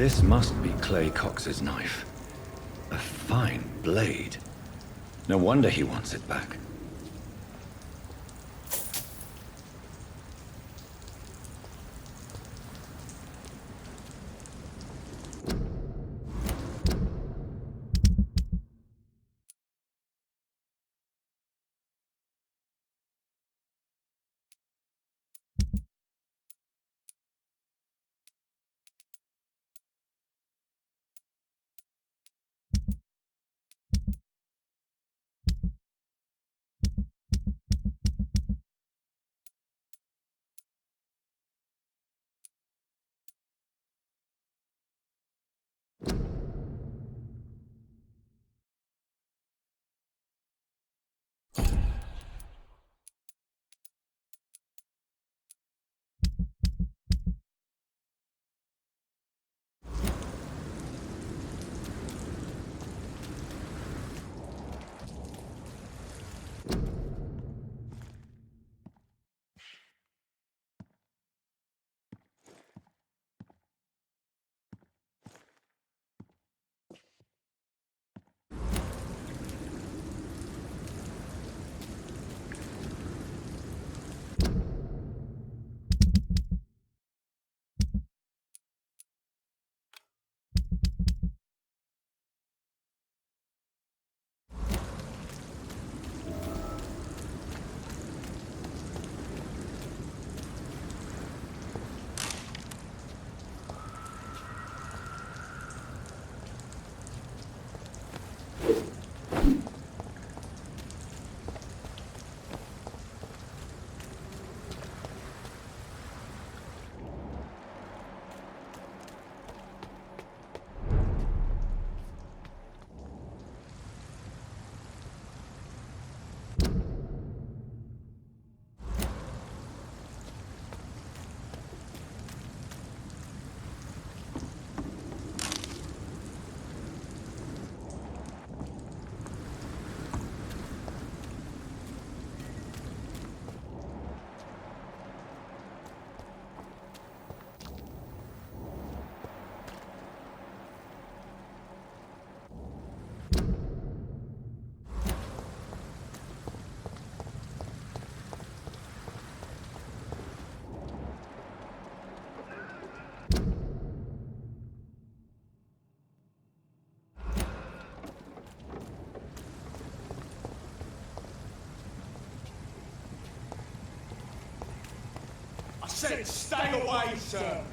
This must be Clay Cox's knife. A fine blade. No wonder he wants it back. I said stay away, sir!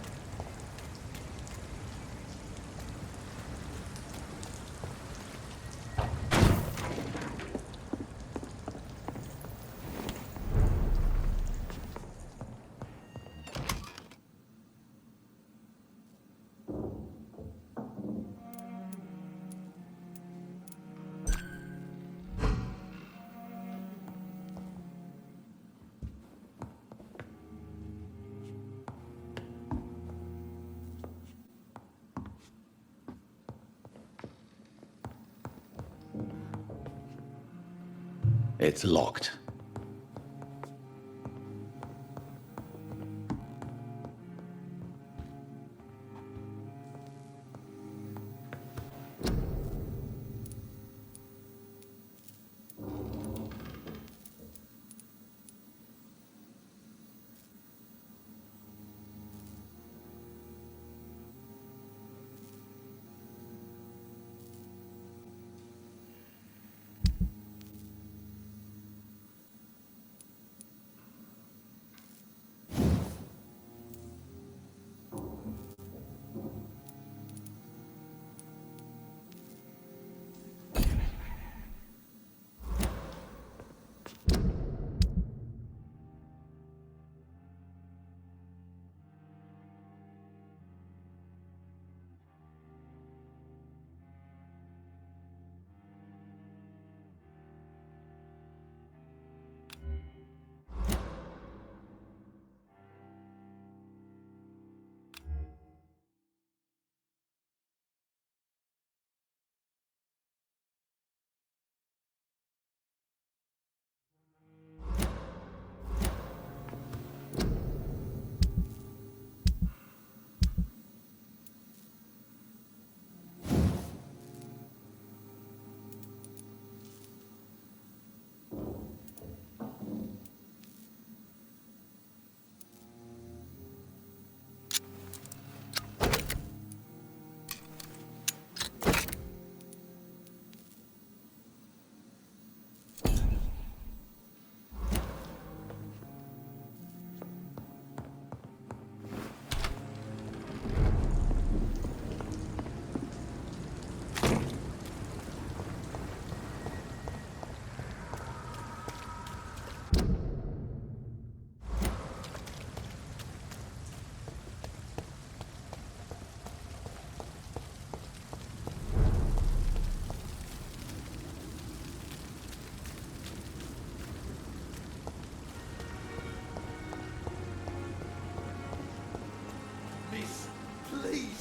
It's locked.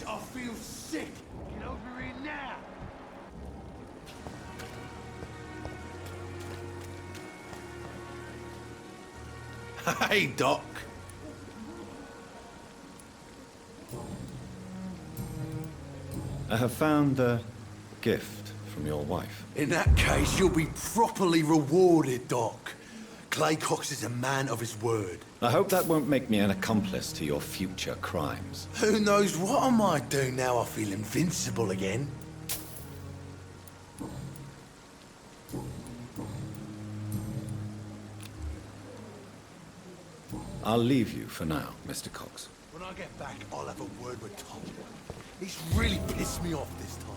I feel sick. Get over here now. Hey, Doc. I have found the gift from your wife. In that case, you'll be properly rewarded, Doc. Clay Cox is a man of his word. I hope that won't make me an accomplice to your future crimes. Who knows what I might do now I feel invincible again. I'll leave you for now, Mr. Cox. When I get back, I'll have a word with Tom. He's really pissed me off this time.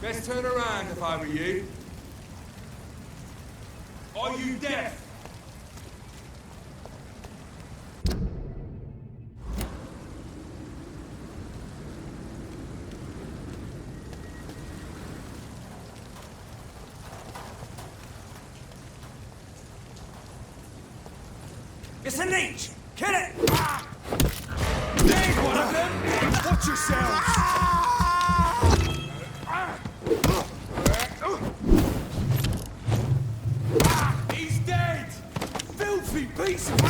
Best turn around if I were you. Are you deaf? It's a leech! Kill it! Ah! There's one of them! Watch yourselves! He's dead! Filthy piece of...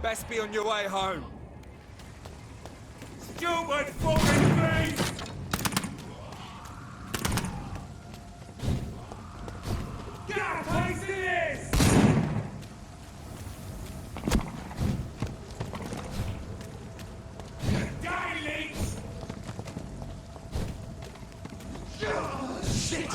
Best be on your way home. Stupid fucking beast! Get a taste of this! Die, leech! Shit!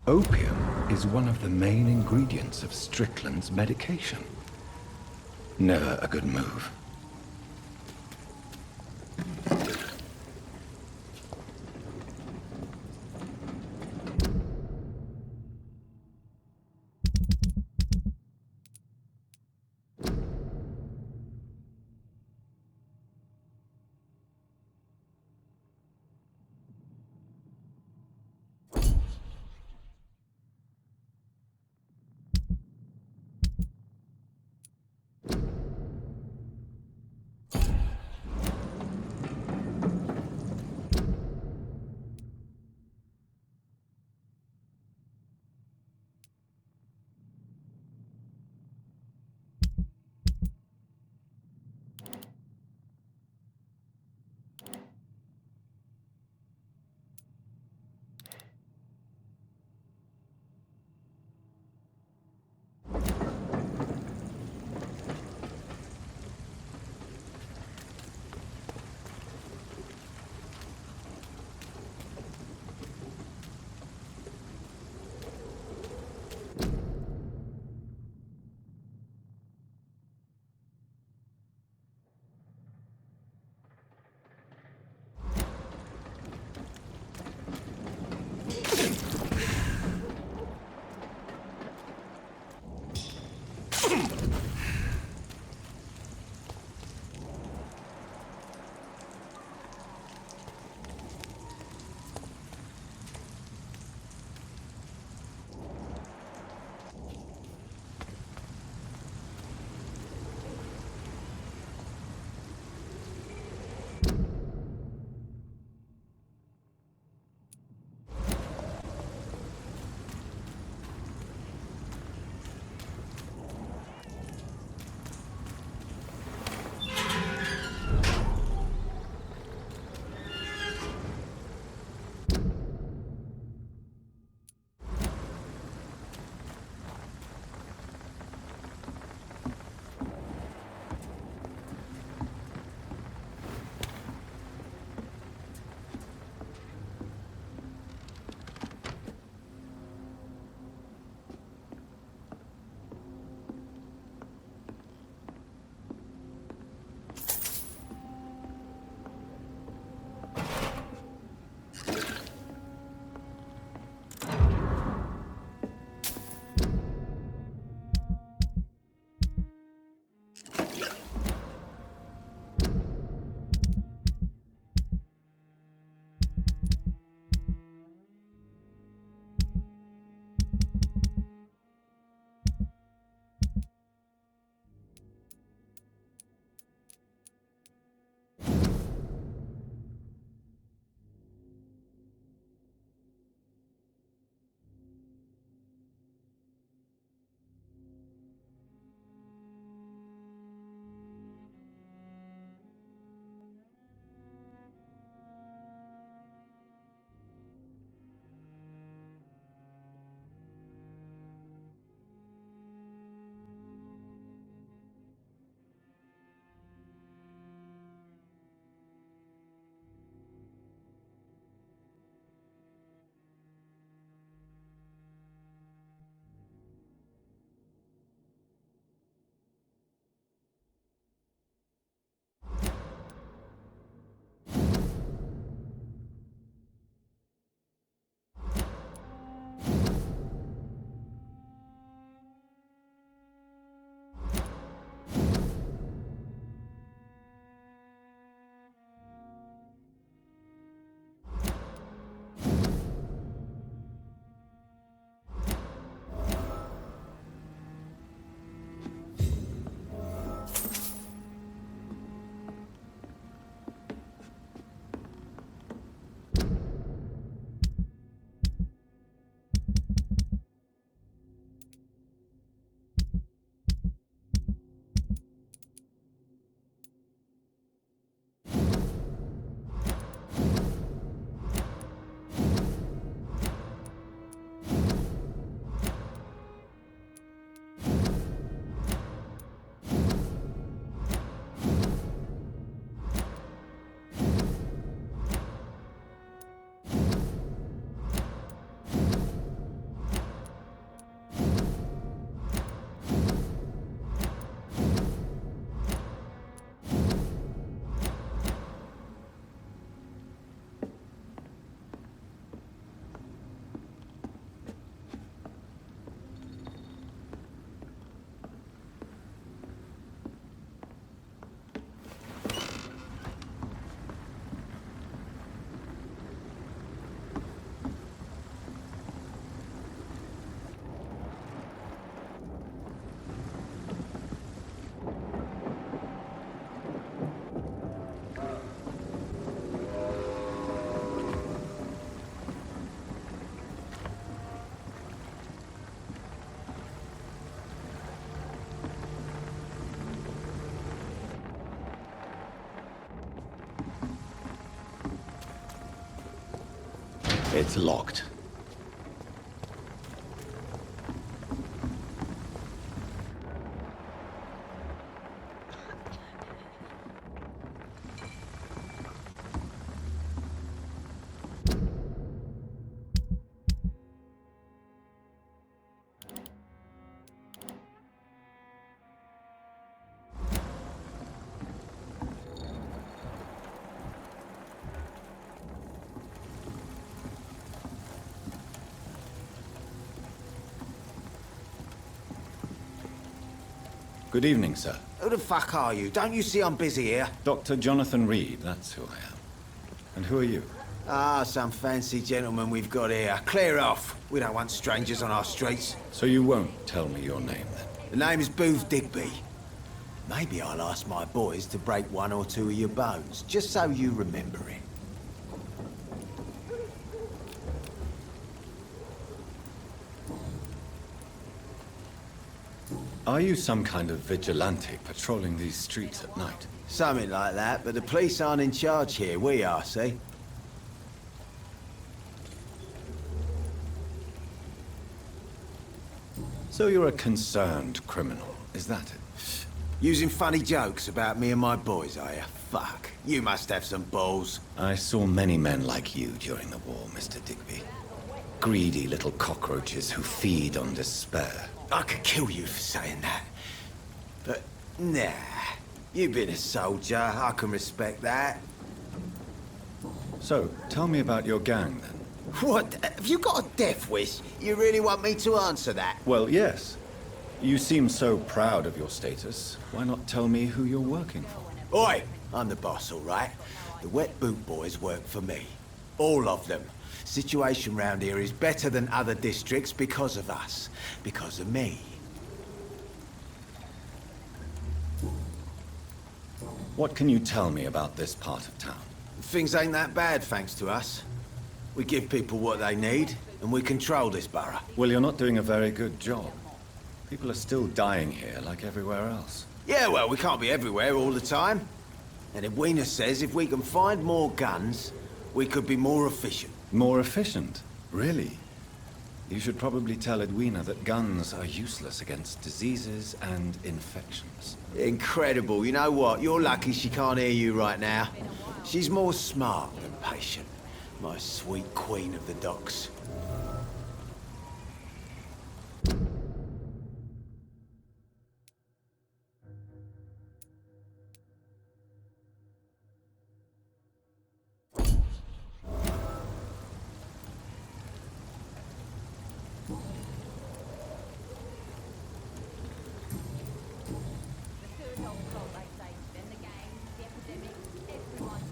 Opium is one of the main ingredients of Strickland's medication. Never a good move. It's locked. Good evening, sir. Who the fuck are you? Don't you see I'm busy here? Dr. Jonathan Reed, that's who I am. And who are you? Ah, some fancy gentleman we've got here. Clear off. We don't want strangers on our streets. So you won't tell me your name, then? The name is Booth Digby. Maybe I'll ask my boys to break one or two of your bones, just so you remember it. Are you some kind of vigilante patrolling these streets at night? Something like that, but the police aren't in charge here. We are, see? So you're a concerned criminal, is that it? Using funny jokes about me and my boys, are you? Fuck. You must have some balls. I saw many men like you during the war, Mr. Digby. Greedy little cockroaches who feed on despair. I could kill you for saying that. But, nah. You've been a soldier. I can respect that. So, tell me about your gang, then. What? Have you got a death wish? You really want me to answer that? Well, yes. You seem so proud of your status. Why not tell me who you're working for? Oi! I'm the boss, all right? The Wet Boot Boys work for me. All of them. Situation round here is better than other districts because of us. Because of me. What can you tell me about this part of town? Things ain't that bad, thanks to us. We give people what they need, and we control this borough. Well, you're not doing a very good job. People are still dying here like everywhere else. Yeah, well, we can't be everywhere all the time. And Edwina says if we can find more guns, we could be more efficient. More efficient? Really? You should probably tell Edwina that guns are useless against diseases and infections. Incredible. You know what? You're lucky she can't hear you right now. She's more smart than patient. My sweet queen of the docks.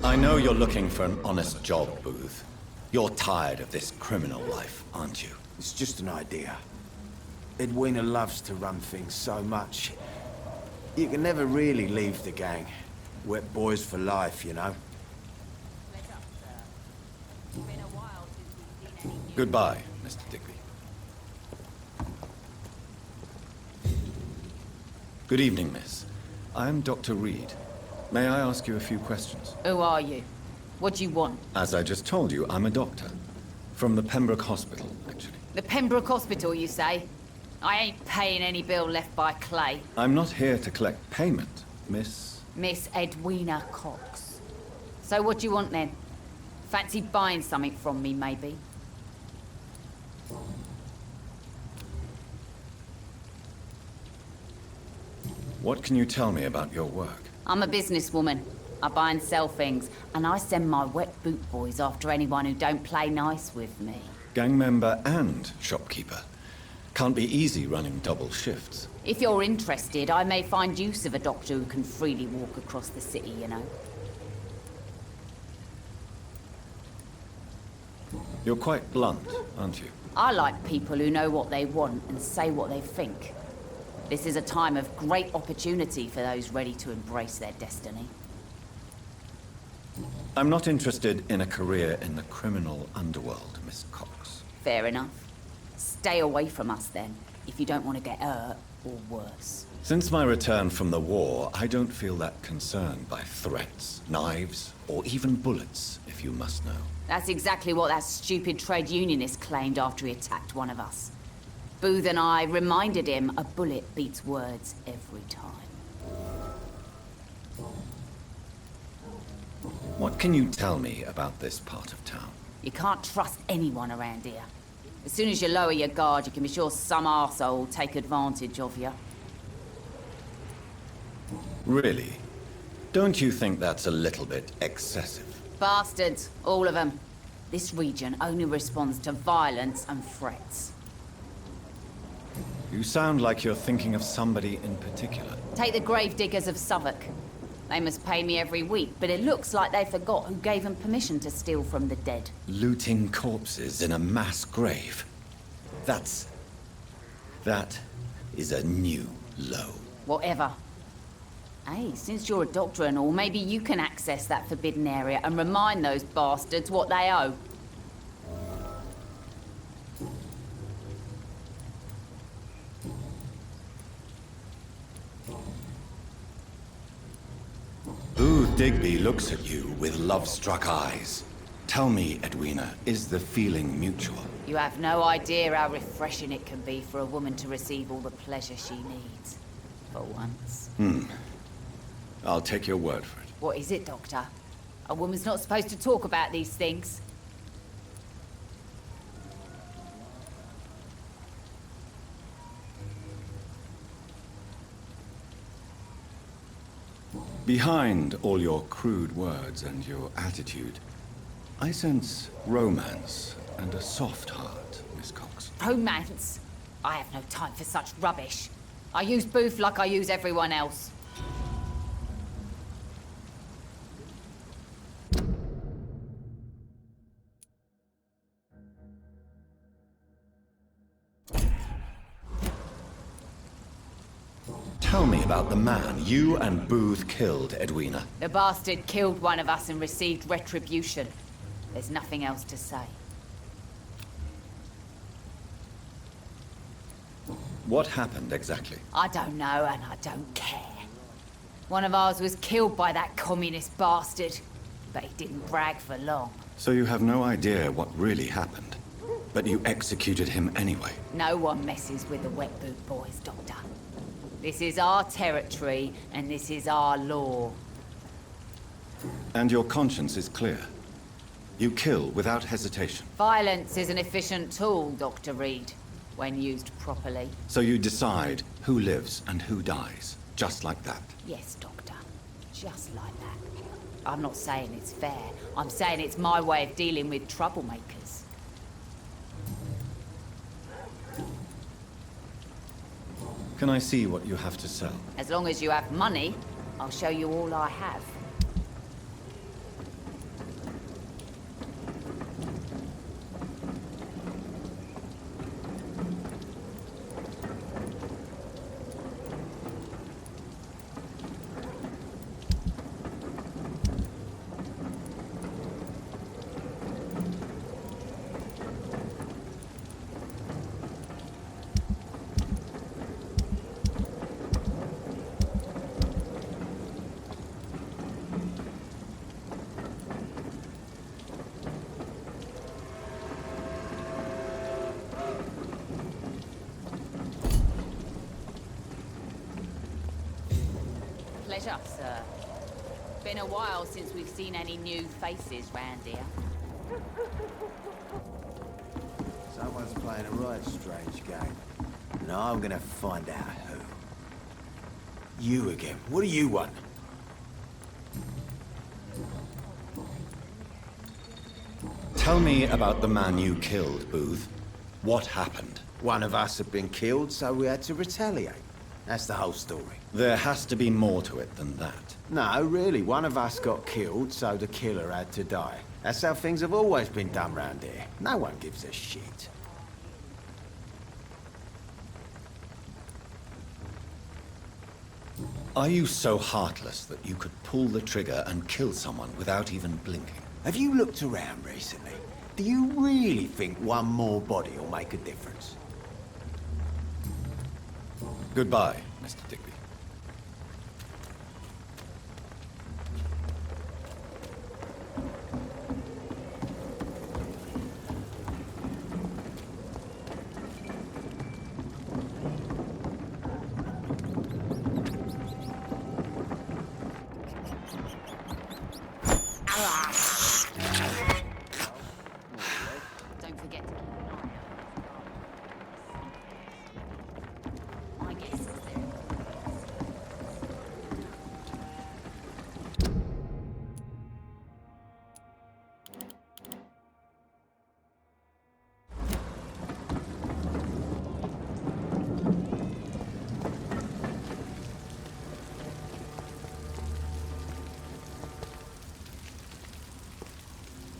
I know you're looking for an honest job, Booth. You're tired of this criminal life, aren't you? It's just an idea. Edwina loves to run things so much. You can never really leave the gang. Wet boys for life, you know? Goodbye, Mr. Digby. Good evening, miss. I'm Dr. Reed. May I ask you a few questions? Who are you? What do you want? As I just told you, I'm a doctor. From the Pembroke Hospital, actually. The Pembroke Hospital, you say? I ain't paying any bill left by Clay. I'm not here to collect payment, miss. Miss Edwina Cox. So what do you want then? Fancy buying something from me, maybe? What can you tell me about your work? I'm a businesswoman. I buy and sell things, and I send my wet boot boys after anyone who don't play nice with me. Gang member and shopkeeper. Can't be easy running double shifts. If you're interested, I may find use of a doctor who can freely walk across the city, you know. You're quite blunt, aren't you? I like people who know what they want and say what they think. This is a time of great opportunity for those ready to embrace their destiny. I'm not interested in a career in the criminal underworld, Miss Cox. Fair enough. Stay away from us then, if you don't want to get hurt or worse. Since my return from the war, I don't feel that concerned by threats, knives, or even bullets, if you must know. That's exactly what that stupid trade unionist claimed after he attacked one of us. Booth and I reminded him a bullet beats words every time. What can you tell me about this part of town? You can't trust anyone around here. As soon as you lower your guard, you can be sure some arsehole will take advantage of you. Really? Don't you think that's a little bit excessive? Bastards, all of them. This region only responds to violence and threats. You sound like you're thinking of somebody in particular. Take the gravediggers of Southwark. They must pay me every week, but it looks like they forgot who gave them permission to steal from the dead. Looting corpses in a mass grave. That is a new low. Whatever. Hey, since you're a doctor and all, maybe you can access that forbidden area and remind those bastards what they owe. Booth Digby looks at you with love-struck eyes. Tell me, Edwina, is the feeling mutual? You have no idea how refreshing it can be for a woman to receive all the pleasure she needs. For once. I'll take your word for it. What is it, Doctor? A woman's not supposed to talk about these things. Behind all your crude words and your attitude, I sense romance and a soft heart, Miss Cox. Romance? I have no time for such rubbish. I use Booth like I use everyone else. Tell me about the man you and Booth killed, Edwina. The bastard killed one of us and received retribution. There's nothing else to say. What happened exactly? I don't know and I don't care. One of ours was killed by that communist bastard, but he didn't brag for long. So you have no idea what really happened, but you executed him anyway. No one messes with the Wet Boot Boys, Doctor. This is our territory, and this is our law. And your conscience is clear. You kill without hesitation. Violence is an efficient tool, Dr. Reed, when used properly. So you decide who lives and who dies, just like that. Yes, Doctor. Just like that. I'm not saying it's fair. I'm saying it's my way of dealing with troublemakers. Can I see what you have to sell? As long as you have money, I'll show you all I have. Pleasure, sir. Been a while since we've seen any new faces round here. Someone's playing a right strange game. And I'm gonna find out who. You again. What do you want? Tell me about the man you killed, Booth. What happened? One of us had been killed, so we had to retaliate. That's the whole story. There has to be more to it than that. No, really. One of us got killed, so the killer had to die. That's how things have always been done round here. No one gives a shit. Are you so heartless that you could pull the trigger and kill someone without even blinking? Have you looked around recently? Do you really think one more body will make a difference? Goodbye, Mr. Digby. Don't forget to keep an eye out. My guess is there.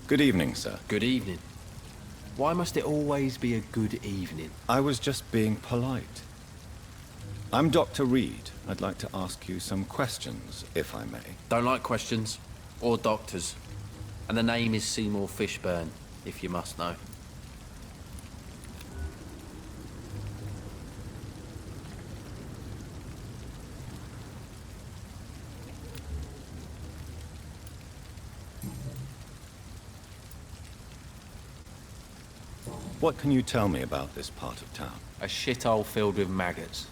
Good evening, sir. Good evening. Why must it always be a good evening? I was just being polite. I'm Dr. Reed. I'd like to ask you some questions, if I may. Don't like questions. Or doctors. And the name is Seymour Fishburne, if you must know. What can you tell me about this part of town? A shithole filled with maggots.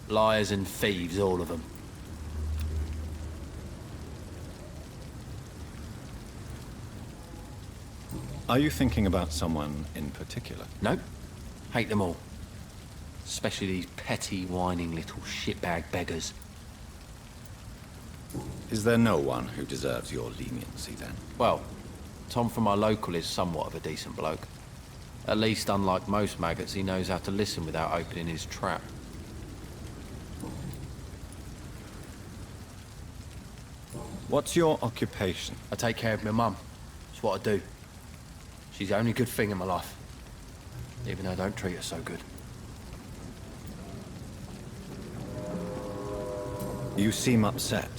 Liars and thieves, all of them. Are you thinking about someone in particular? Nope. Hate them all. Especially these petty, whining little shitbag beggars. Is there no one who deserves your leniency, then? Well, Tom from our local is somewhat of a decent bloke. At least, unlike most maggots, he knows how to listen without opening his trap. What's your occupation? I take care of my mum. It's what I do. She's the only good thing in my life. Even though I don't treat her so good. You seem upset.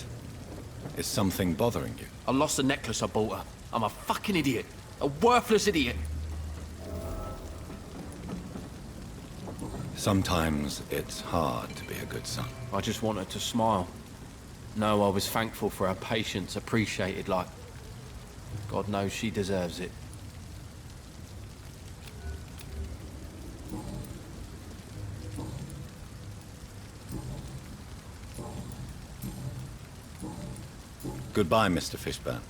Is something bothering you? I lost the necklace I bought her. I'm a fucking idiot. A worthless idiot. Sometimes it's hard to be a good son. I just want her to smile. No, I was thankful for her patience, appreciated like... God knows she deserves it. Goodbye, Mr. Fishburne.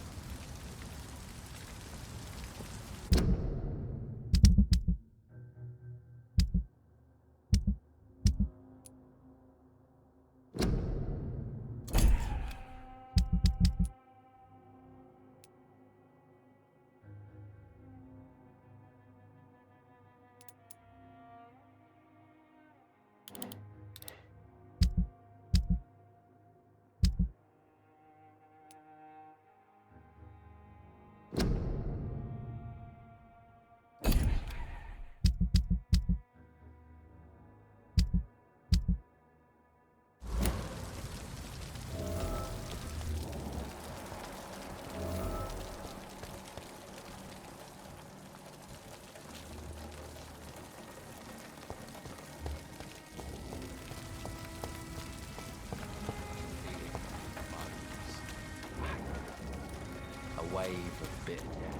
A wave of bitter ground.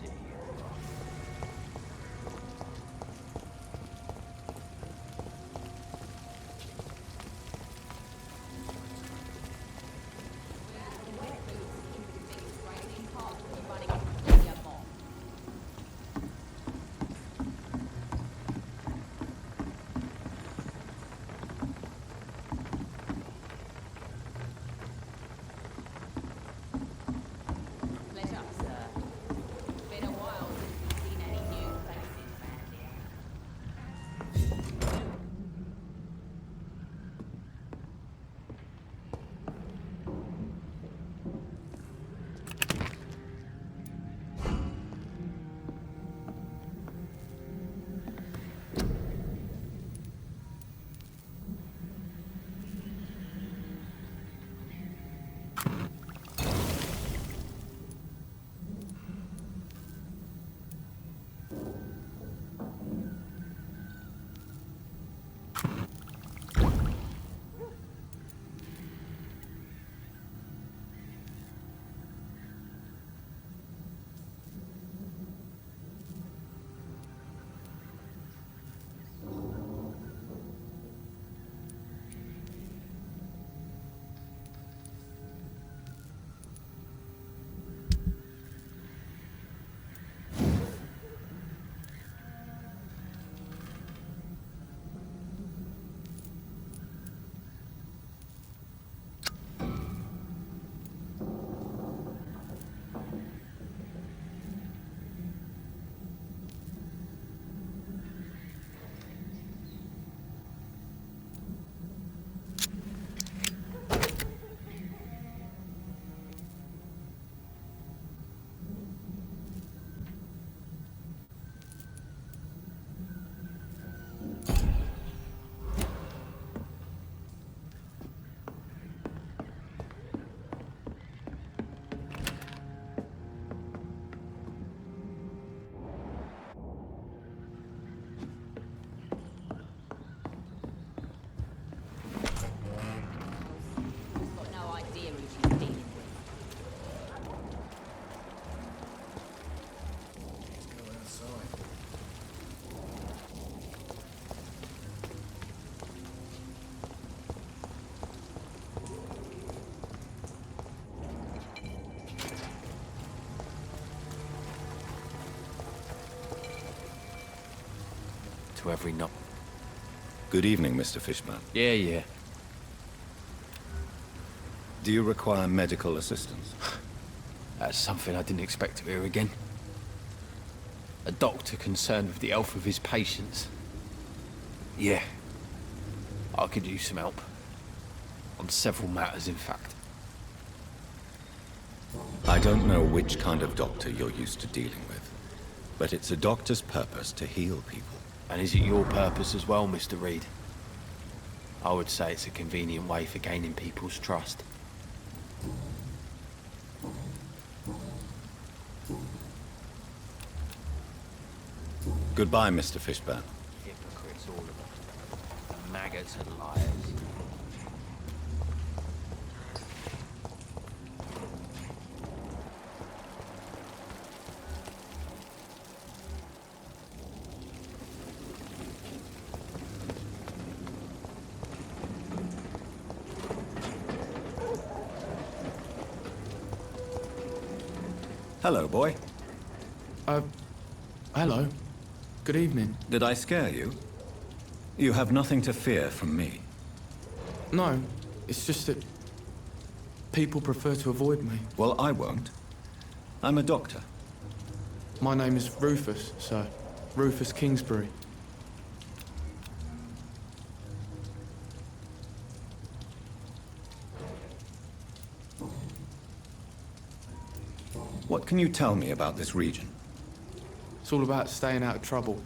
Sea and rock. to every knock. Good evening, Mr. Fishburne. Yeah. Do you require medical assistance? That's something I didn't expect to hear again. A doctor concerned with the health of his patients. Yeah. I could use some help. On several matters, in fact. I don't know which kind of doctor you're used to dealing with, but it's a doctor's purpose to heal people. And is it your purpose as well, Mr. Reed? I would say it's a convenient way for gaining people's trust. Goodbye, Mr. Fishburne. Hypocrites, all of them. And maggots and liars. Hello, boy. Hello. Good evening. Did I scare you? You have nothing to fear from me. No, it's just that people prefer to avoid me. Well, I won't. I'm a doctor. My name is Rufus, sir. Rufus Kingsbury. What can you tell me about this region? It's all about staying out of trouble.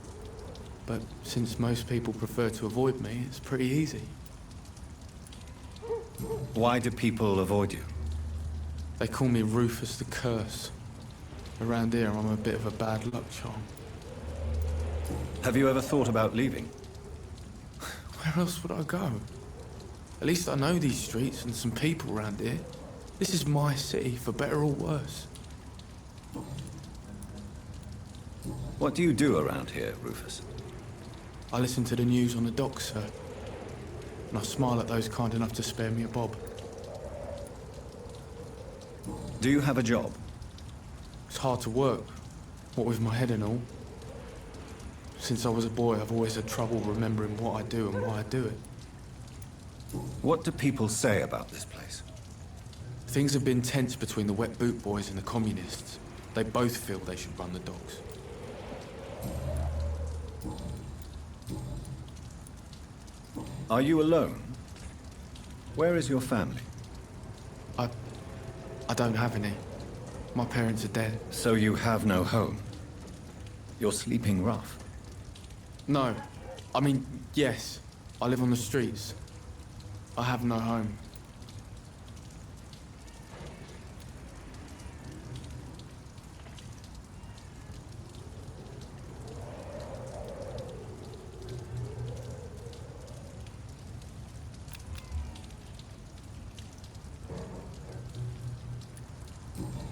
But since most people prefer to avoid me, it's pretty easy. Why do people avoid you? They call me Rufus the Curse. Around here, I'm a bit of a bad luck charm. Have you ever thought about leaving? Where else would I go? At least I know these streets and some people around here. This is my city, for better or worse. What do you do around here, Rufus? I listen to the news on the docks, sir. And I smile at those kind enough to spare me a bob. Do you have a job? It's hard to work, what with my head and all. Since I was a boy, I've always had trouble remembering what I do and why I do it. What do people say about this place? Things have been tense between the wet boot boys and the communists. They both feel they should run the docks. Are you alone? Where is your family? I don't have any. My parents are dead. So you have no home? You're sleeping rough. No. I mean, yes. I live on the streets. I have no home.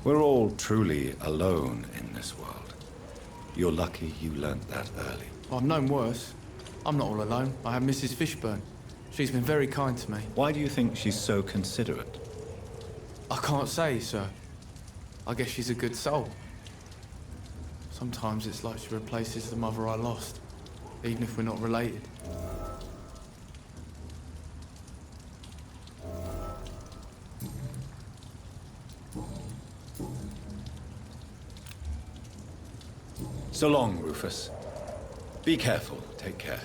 We're all truly alone in this world. You're lucky you learnt that early. I've known worse. I'm not all alone. I have Mrs. Fishburne. She's been very kind to me. Why do you think she's so considerate? I can't say, sir. I guess she's a good soul. Sometimes it's like she replaces the mother I lost, even if we're not related. So long, Rufus. Be careful. Take care.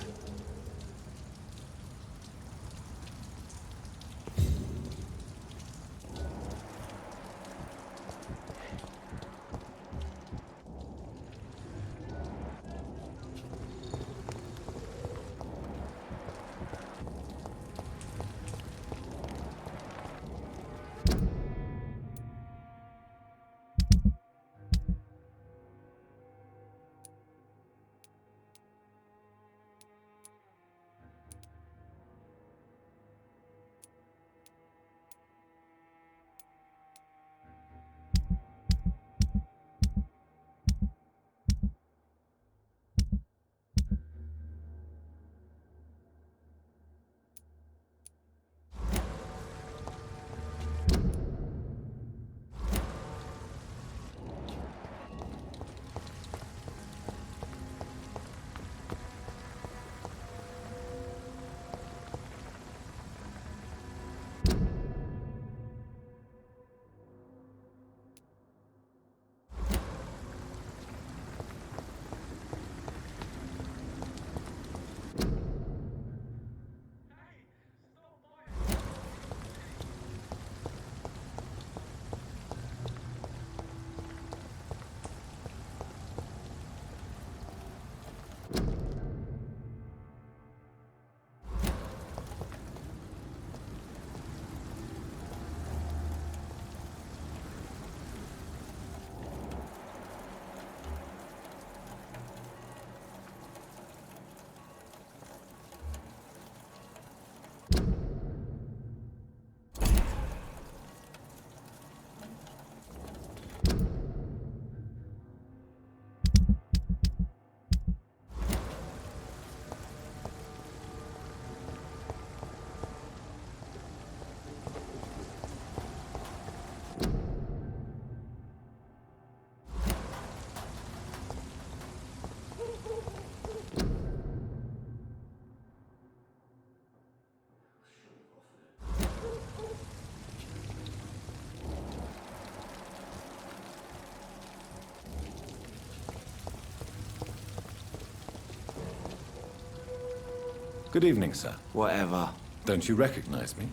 Good evening, sir. Whatever. Don't you recognize me?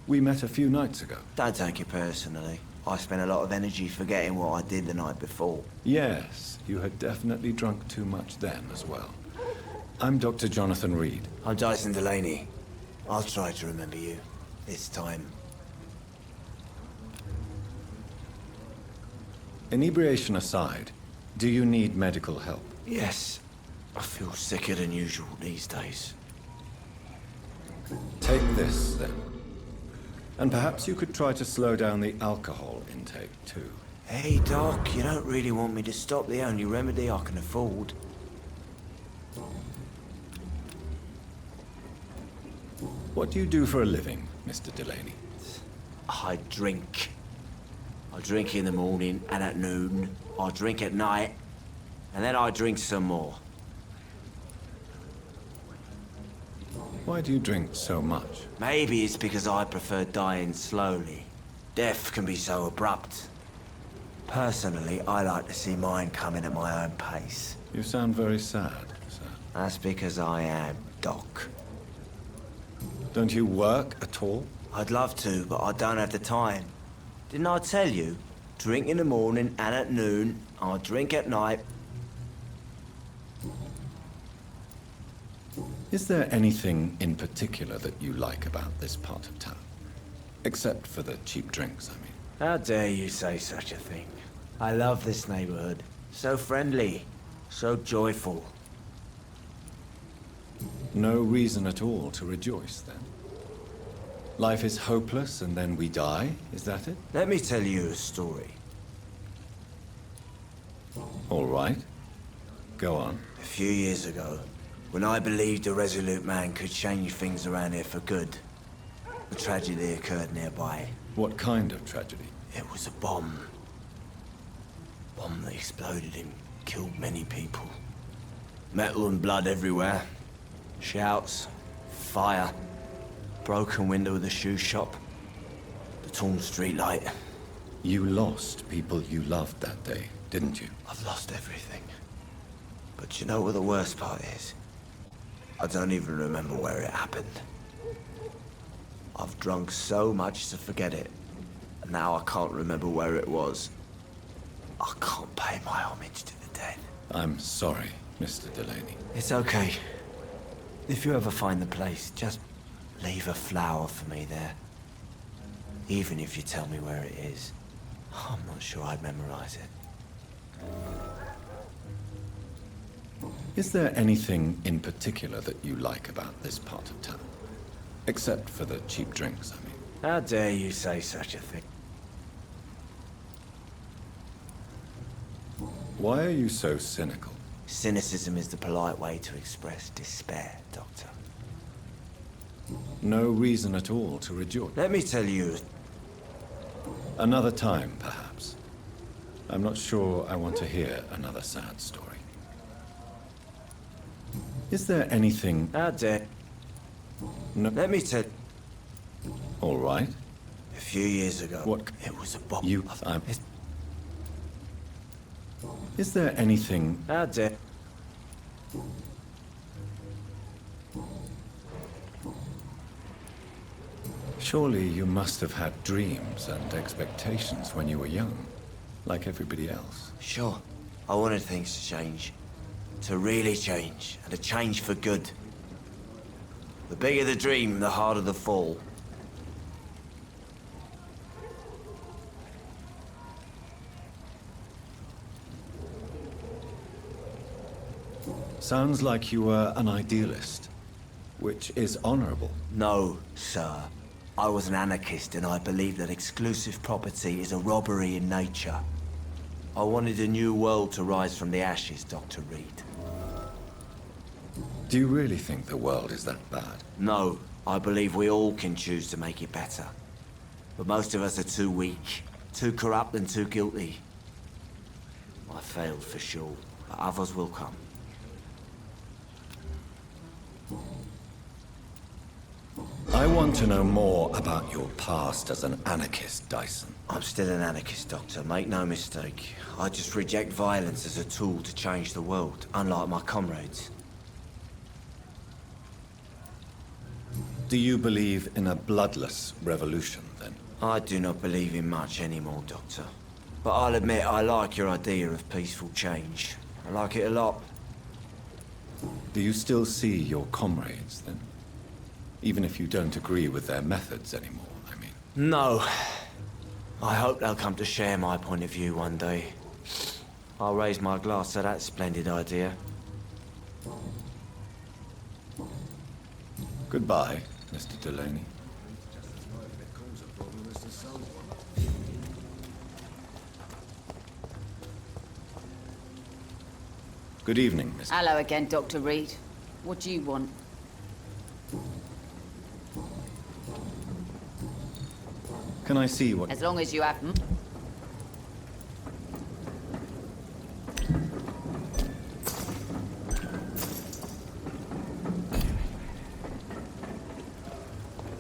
We met a few nights ago. Don't take it personally. I spent a lot of energy forgetting what I did the night before. Yes, you had definitely drunk too much then as well. I'm Dr. Jonathan Reed. I'm Dyson Delaney. I'll try to remember you. This time. Inebriation aside, do you need medical help? Yes. I feel sicker than usual these days. Take this, then. And perhaps you could try to slow down the alcohol intake, too. Hey, Doc, you don't really want me to stop the only remedy I can afford. What do you do for a living, Mr. Delaney? I drink. I drink in the morning and at noon. I drink at night. And then I drink some more. Why do you drink so much? Maybe it's because I prefer dying slowly. Death can be so abrupt. Personally, I like to see mine coming at my own pace. You sound very sad, sir. That's because I am, Doc. Don't you work at all? I'd love to, but I don't have the time. Didn't I tell you? Drink in the morning and at noon. I drink at night. Is there anything in particular that you like about this part of town? Except for the cheap drinks, I mean. How dare you say such a thing? I love this neighborhood. So friendly. So joyful. No reason at all to rejoice, then? Life is hopeless and then we die, is that it? Let me tell you a story. All right. Go on. A few years ago, when I believed a resolute man could change things around here for good, a tragedy occurred nearby. What kind of tragedy? It was a bomb. Bomb that exploded and killed many people. Metal and blood everywhere. Shouts, fire, broken window of the shoe shop, the torn streetlight. You lost people you loved that day, didn't you? I've lost everything. But you know what the worst part is? I don't even remember where it happened. I've drunk so much to forget it, and now I can't remember where it was. I can't pay my homage to the dead. I'm sorry, Mr. Delaney. It's okay. If you ever find the place, just leave a flower for me there. Even if you tell me where it is. I'm not sure I'd memorize it. Is there anything in particular that you like about this part of town? Except for the cheap drinks, I mean. How dare you say such a thing? Why are you so cynical? Cynicism is the polite way to express despair, Doctor. No reason at all to rejoice. Let me tell you... Another time, perhaps. I'm not sure I want to hear another sad story. Is there anything... How dare... No. Let me tell... All right. A few years ago... What? It was a bomb. You... Is there anything... How dare... Surely you must have had dreams and expectations when you were young, like everybody else. Sure. I wanted things to change. To really change, and to change for good. The bigger the dream, the harder the fall. Sounds like you were an idealist, which is honorable. No, sir. I was an anarchist, and I believed that exclusive property is a robbery in nature. I wanted a new world to rise from the ashes, Dr. Reed. Do you really think the world is that bad? No, I believe we all can choose to make it better. But most of us are too weak, too corrupt and too guilty. I failed for sure, but others will come. I want to know more about your past as an anarchist, Dyson. I'm still an anarchist, Doctor, make no mistake. I just reject violence as a tool to change the world, unlike my comrades. Do you believe in a bloodless revolution, then? I do not believe in much anymore, Doctor. But I'll admit I like your idea of peaceful change. I like it a lot. Do you still see your comrades, then? Even if you don't agree with their methods anymore, I mean. No. I hope they'll come to share my point of view one day. I'll raise my glass to that splendid idea. Goodbye, Mr. Delaney. Good evening, Miss. Hello again, Dr. Reed. What do you want? Can I see what... As long as you have...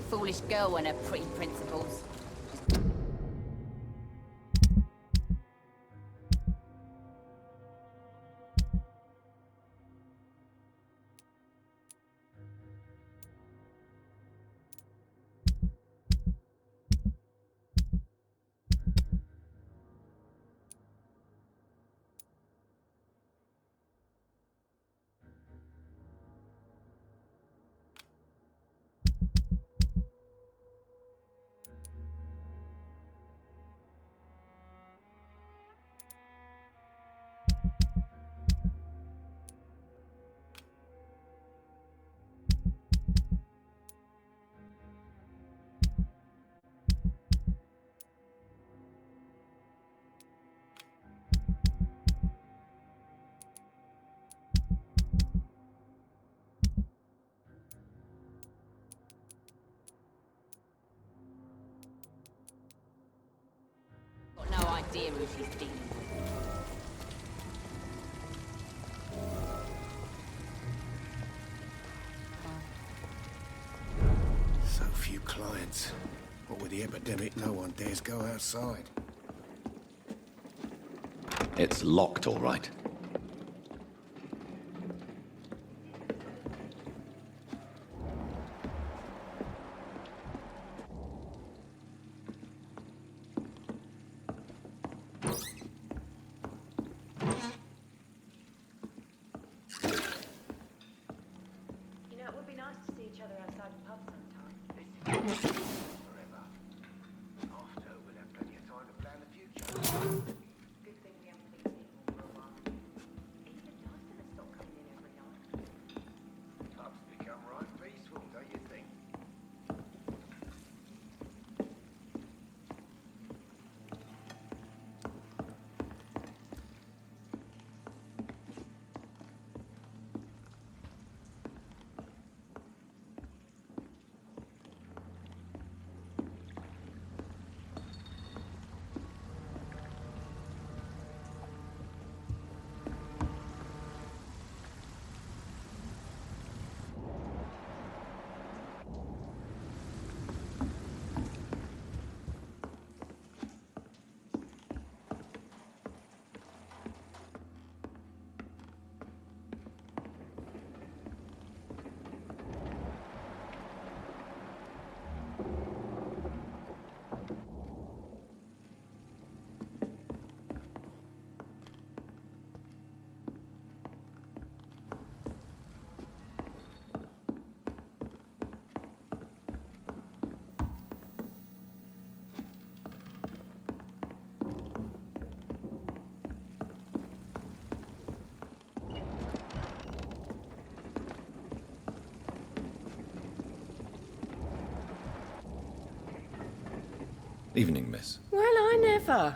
Foolish girl and her pretty principles. Got no idea who she's dealing with. So few clients. What with the epidemic, no one dares go outside. It's locked, all right. You know, it would be nice to see each other outside the pub sometime. Forever. After, we'll have plenty of time to plan the future. Good thing we haven't been seeing for a while. Even Dyson has stopped coming in every night. Pubs become right peaceful, don't you think? Evening, miss. Well, I never.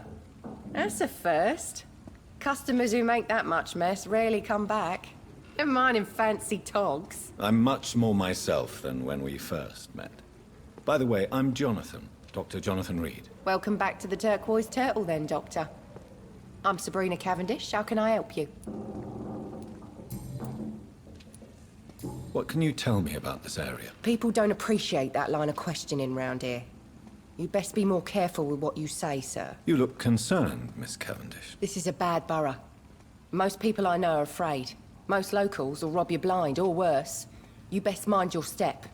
That's a first. Customers who make that much mess rarely come back. Never mind in fancy togs. I'm much more myself than when we first met. By the way, I'm Jonathan, Dr. Jonathan Reed. Welcome back to the Turquoise Turtle then, Doctor. I'm Sabrina Cavendish. How can I help you? What can you tell me about this area? People don't appreciate that line of questioning round here. You'd best be more careful with what you say, sir. You look concerned, Miss Cavendish. This is a bad borough. Most people I know are afraid. Most locals will rob you blind, or worse. You best mind your step.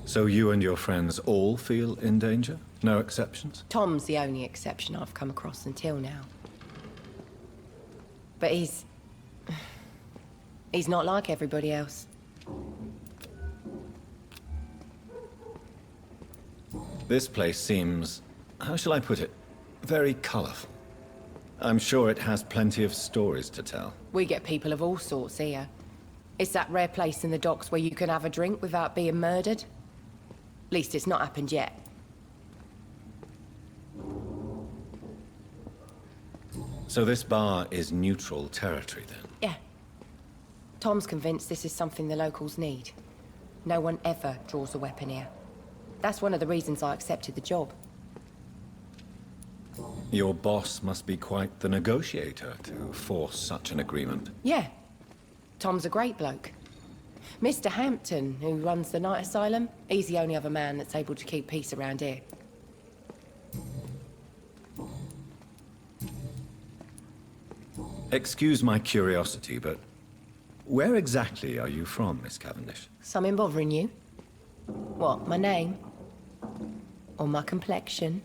So you and your friends all feel in danger? No exceptions? Tom's the only exception I've come across until now. But he's not like everybody else. This place seems, how shall I put it, very colorful. I'm sure it has plenty of stories to tell. We get people of all sorts here. It's that rare place in the docks where you can have a drink without being murdered. At least it's not happened yet. So this bar is neutral territory then? Yeah. Tom's convinced this is something the locals need. No one ever draws a weapon here. That's one of the reasons I accepted the job. Your boss must be quite the negotiator to force such an agreement. Yeah. Tom's a great bloke. Mr. Hampton, who runs the night asylum, he's the only other man that's able to keep peace around here. Excuse my curiosity, but where exactly are you from, Miss Cavendish? Something bothering you? What, my name? Or my complexion?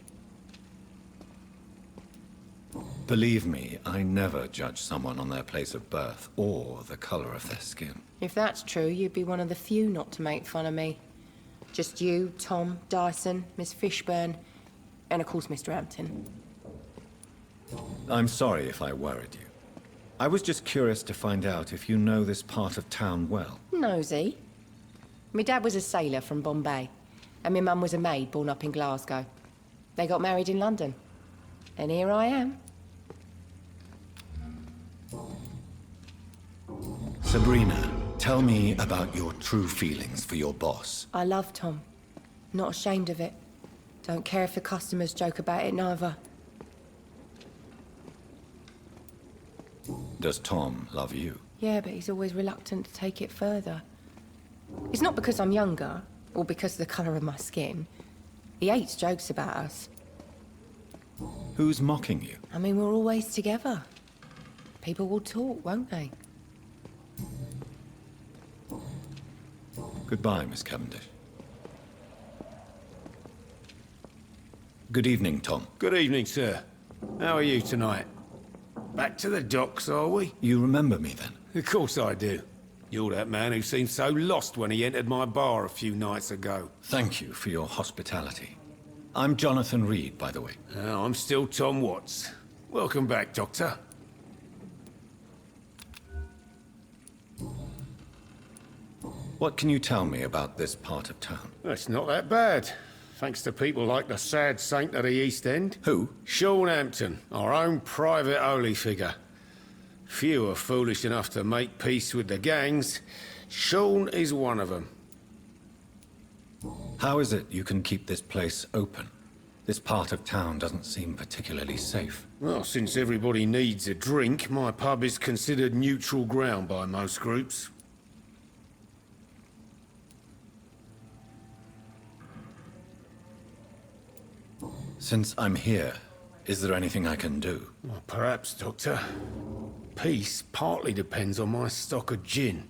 Believe me, I never judge someone on their place of birth or the color of their skin. If that's true, you'd be one of the few not to make fun of me. Just you, Tom, Dyson, Miss Fishburne, and of course Mr. Hampton. I'm sorry if I worried you. I was just curious to find out if you know this part of town well. Nosy. My dad was a sailor from Bombay, and my mum was a maid born up in Glasgow. They got married in London. And here I am. Sabrina, tell me about your true feelings for your boss. I love Tom. Not ashamed of it. Don't care if the customers joke about it neither. Does Tom love you? Yeah, but he's always reluctant to take it further. It's not because I'm younger, or because of the colour of my skin. He hates jokes about us. Who's mocking you? I mean, we're always together. People will talk, won't they? Goodbye, Miss Cavendish. Good evening, Tom. Good evening, sir. How are you tonight? Back to the docks, are we? You remember me then? Of course I do. You're that man who seemed so lost when he entered my bar a few nights ago. Thank you for your hospitality. I'm Jonathan Reed, by the way. I'm still Tom Watts. Welcome back, Doctor. What can you tell me about this part of town? It's not that bad. Thanks to people like the sad saint of the East End. Who? Sean Hampton, our own private holy figure. Few are foolish enough to make peace with the gangs. Sean is one of them. How is it you can keep this place open? This part of town doesn't seem particularly safe. Well, since everybody needs a drink, my pub is considered neutral ground by most groups. Since I'm here, is there anything I can do? Well, perhaps, Doctor. Peace partly depends on my stock of gin.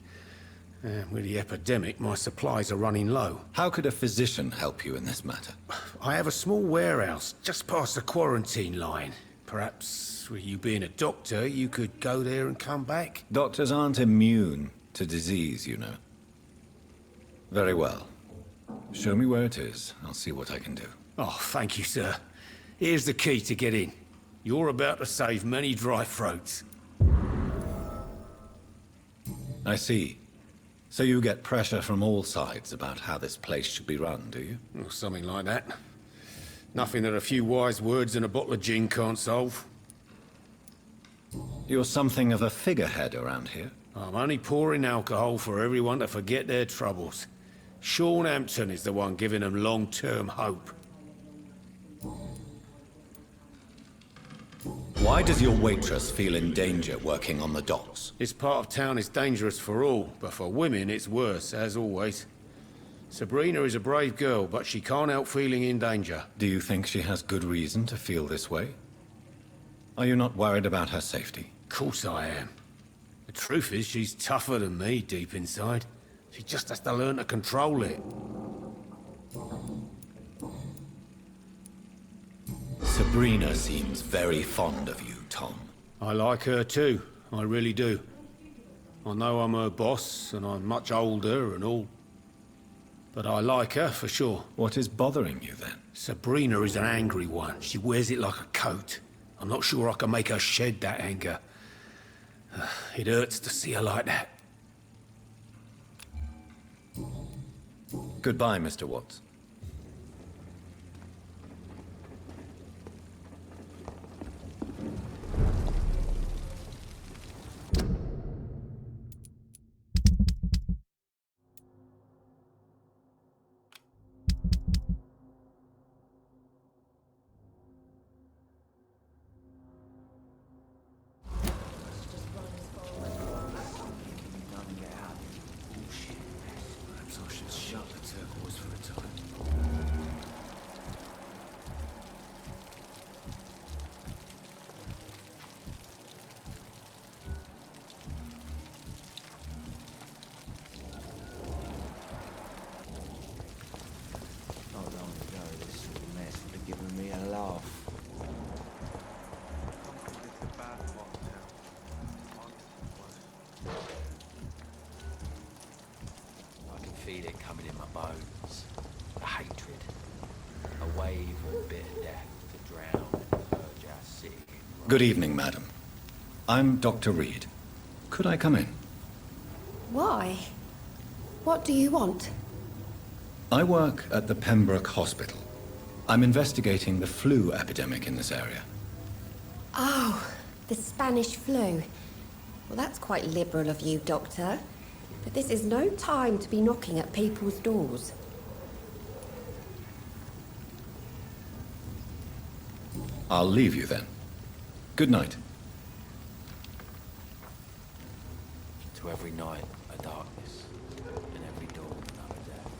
With the epidemic, my supplies are running low. How could a physician help you in this matter? I have a small warehouse just past the quarantine line. Perhaps, with you being a doctor, you could go there and come back? Doctors aren't immune to disease, you know. Very well. Show me where it is. I'll see what I can do. Oh, thank you, sir. Here's the key to get in. You're about to save many dry throats. I see. So you get pressure from all sides about how this place should be run, do you? Or something like that. Nothing that a few wise words and a bottle of gin can't solve. You're something of a figurehead around here. I'm only pouring alcohol for everyone to forget their troubles. Sean Hampton is the one giving them long-term hope. Why does your waitress feel in danger working on the docks? This part of town is dangerous for all, but for women it's worse, as always. Sabrina is a brave girl, but she can't help feeling in danger. Do you think she has good reason to feel this way? Are you not worried about her safety? Of course I am. The truth is, she's tougher than me deep inside. She just has to learn to control it. Sabrina seems very fond of you, Tom. I like her too. I really do. I know I'm her boss, and I'm much older and all. But I like her, for sure. What is bothering you, then? Sabrina is an angry one. She wears it like a coat. I'm not sure I can make her shed that anger. It hurts to see her like that. Goodbye, Mr. Watts. Feel it coming in my bones. The hatred. A wave of bitter death to drown and purge our city. Good evening, madam. I'm Dr. Reed. Could I come in? Why? What do you want? I work at the Pembroke Hospital. I'm investigating the flu epidemic in this area. Oh, the Spanish flu. Well, that's quite liberal of you, Doctor. But this is no time to be knocking at people's doors. I'll leave you then. Good night. To every night, a darkness, and every dawn, another death.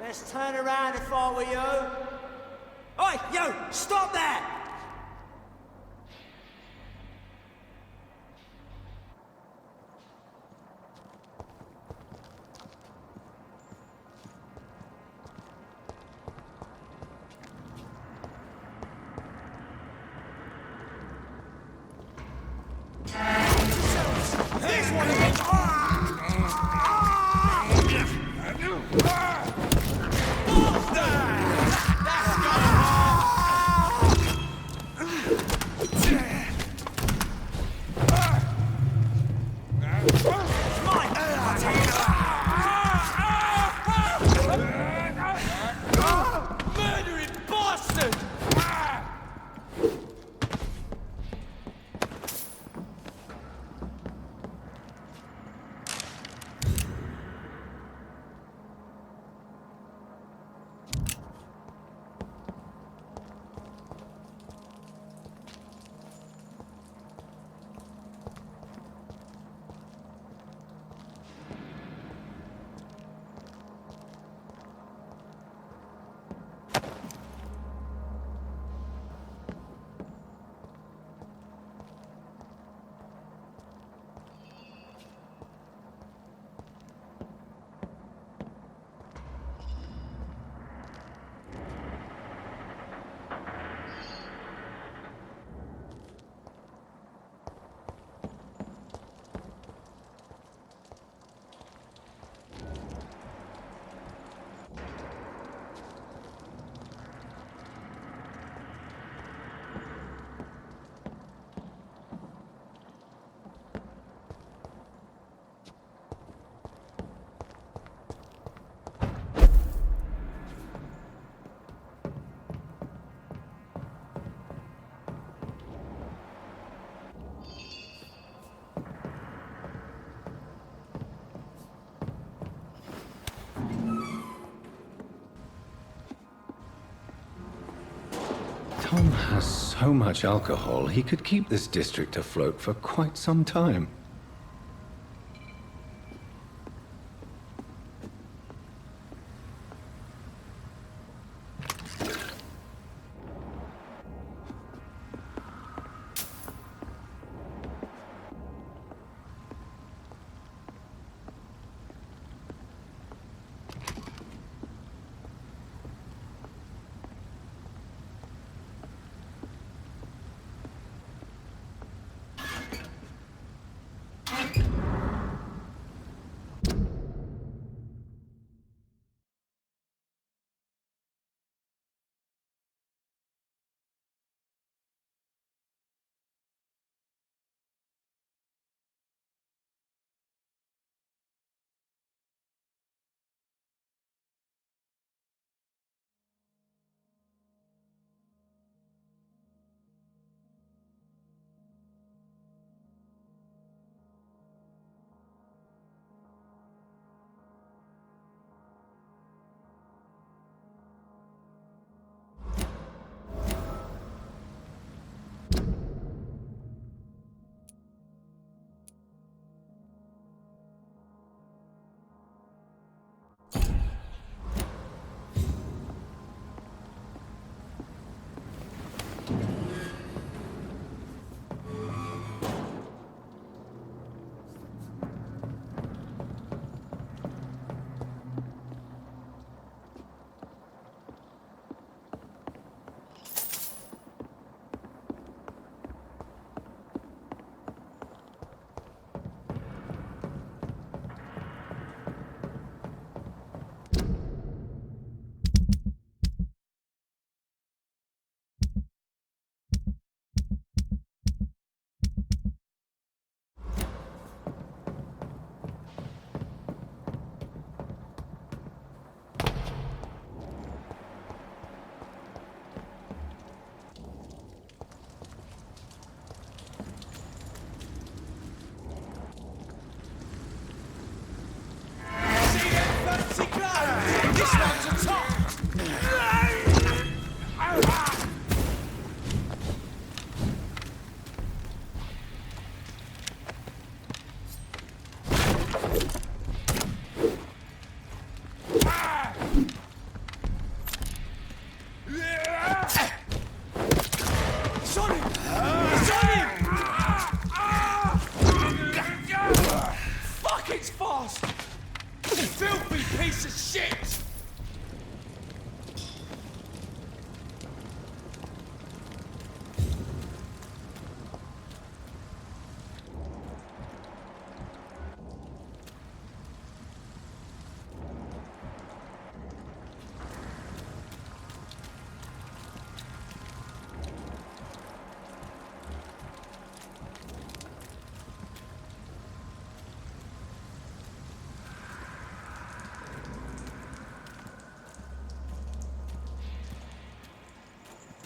Let's turn around if I were you. Oi, you! Stop that! This one is... has so much alcohol, he could keep this district afloat for quite some time.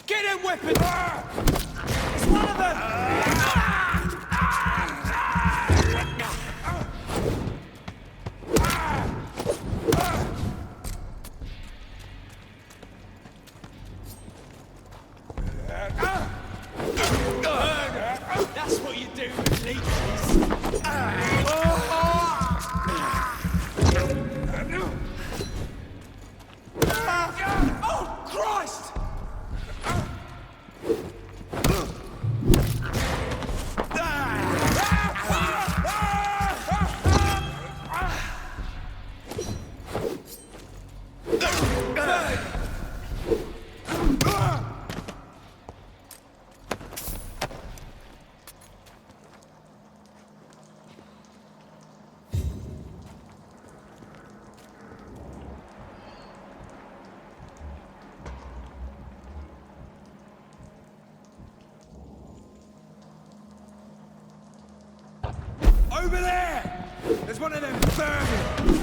Get them weapons! It's one of them! That's what you do with leeches. Oh, Christ! Over there! There's one of them vermin!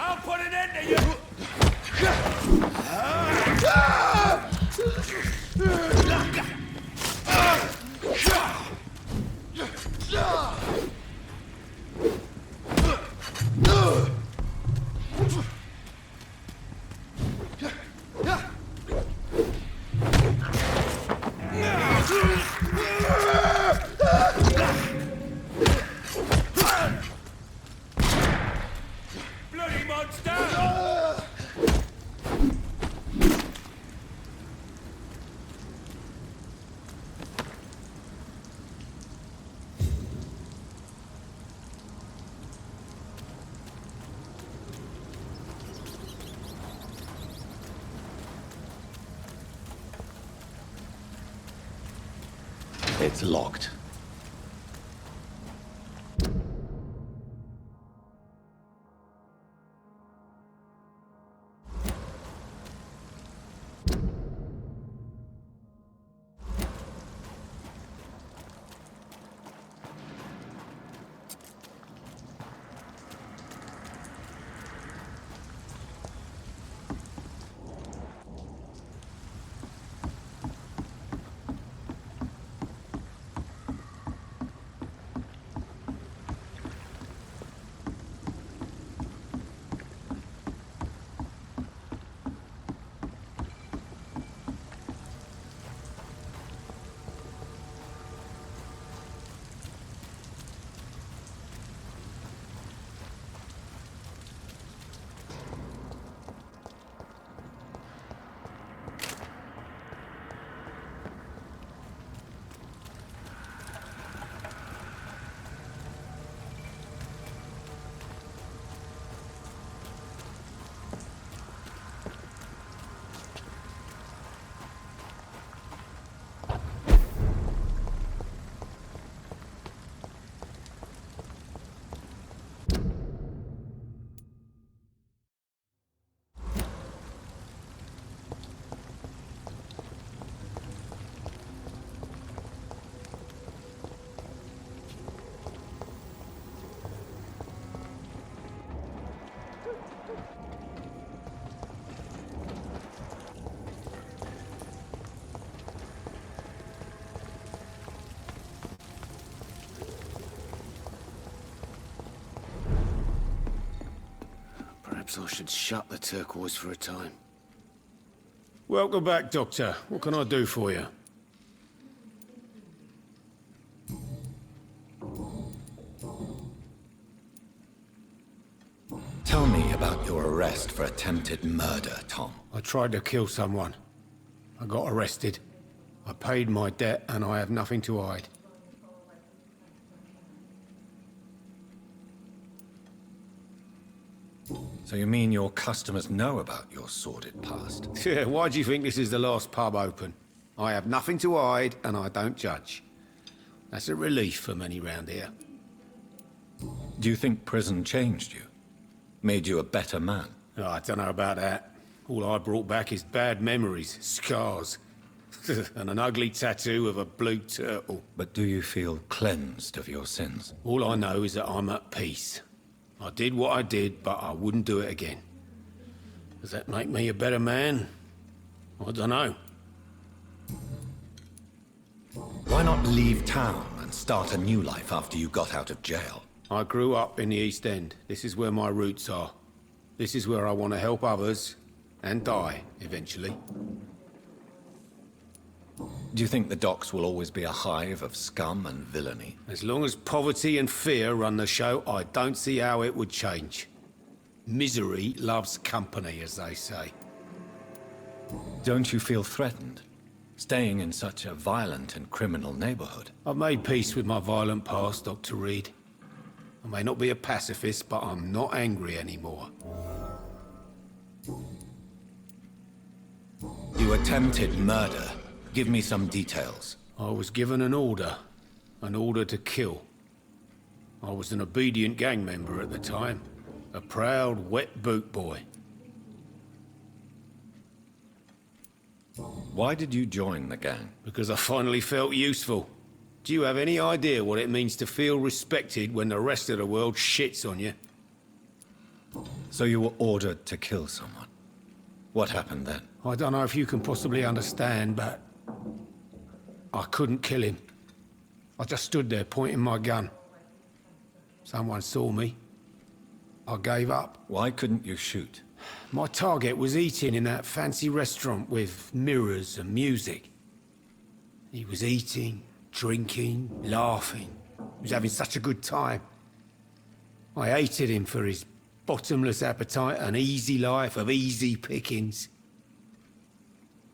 I'll put an end to you! Bloody monster! It's locked. Perhaps I should shut the turquoise for a time. Welcome back, Doctor. What can I do for you? Tell me about your arrest for attempted murder, Tom. I tried to kill someone. I got arrested. I paid my debt and I have nothing to hide. So you mean your customers know about your sordid past? Yeah, why do you think this is the last pub open? I have nothing to hide and I don't judge. That's a relief for many round here. Do you think prison changed you? Made you a better man? Oh, I don't know about that. All I brought back is bad memories, scars, and an ugly tattoo of a blue turtle. But do you feel cleansed of your sins? All I know is that I'm at peace. I did what I did, but I wouldn't do it again. Does that make me a better man? I don't know. Why not leave town and start a new life after you got out of jail? I grew up in the East End. This is where my roots are. This is where I want to help others and die, eventually. Do you think the docks will always be a hive of scum and villainy? As long as poverty and fear run the show, I don't see how it would change. Misery loves company, as they say. Don't you feel threatened? Staying in such a violent and criminal neighborhood? I've made peace with my violent past, Dr. Reed. I may not be a pacifist, but I'm not angry anymore. You attempted murder. Give me some details. I was given an order to kill. I was an obedient gang member at the time, a proud wet boot boy. Why did you join the gang? Because I finally felt useful. Do you have any idea what it means to feel respected when the rest of the world shits on you? So you were ordered to kill someone. What happened then? I don't know if you can possibly understand, but I couldn't kill him. I just stood there pointing my gun. Someone saw me. I gave up. Why couldn't you shoot? My target was eating in that fancy restaurant with mirrors and music. He was eating, drinking, laughing. He was having such a good time. I hated him for his bottomless appetite and easy life of easy pickings.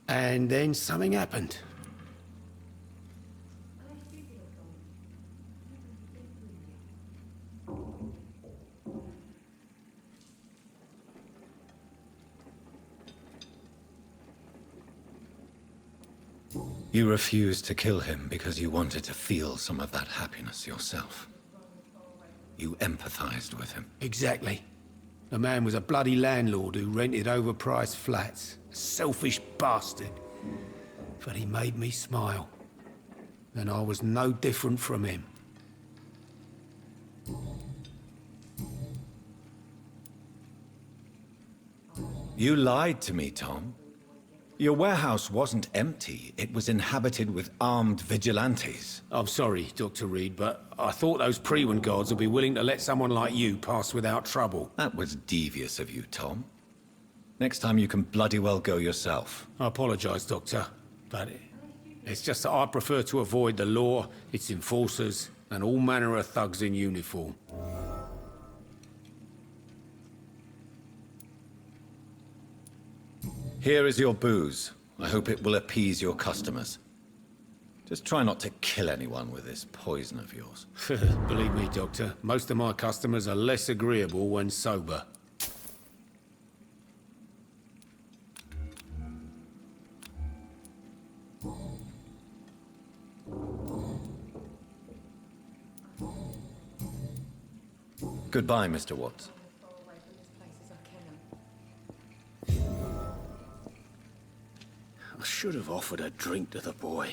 And then something happened. You refused to kill him because you wanted to feel some of that happiness yourself. You empathized with him. Exactly. The man was a bloody landlord who rented overpriced flats. A selfish bastard. But he made me smile. And I was no different from him. You lied to me, Tom. Your warehouse wasn't empty. It was inhabited with armed vigilantes. I'm sorry, Dr. Reed, but I thought those Prewen guards would be willing to let someone like you pass without trouble. That was devious of you, Tom. Next time you can bloody well go yourself. I apologize, Doctor, but it's just that I prefer to avoid the law, its enforcers, and all manner of thugs in uniform. Here is your booze. I hope it will appease your customers. Just try not to kill anyone with this poison of yours. Believe me, Doctor, most of my customers are less agreeable when sober. Goodbye, Mr. Watts. I should have offered a drink to the boy.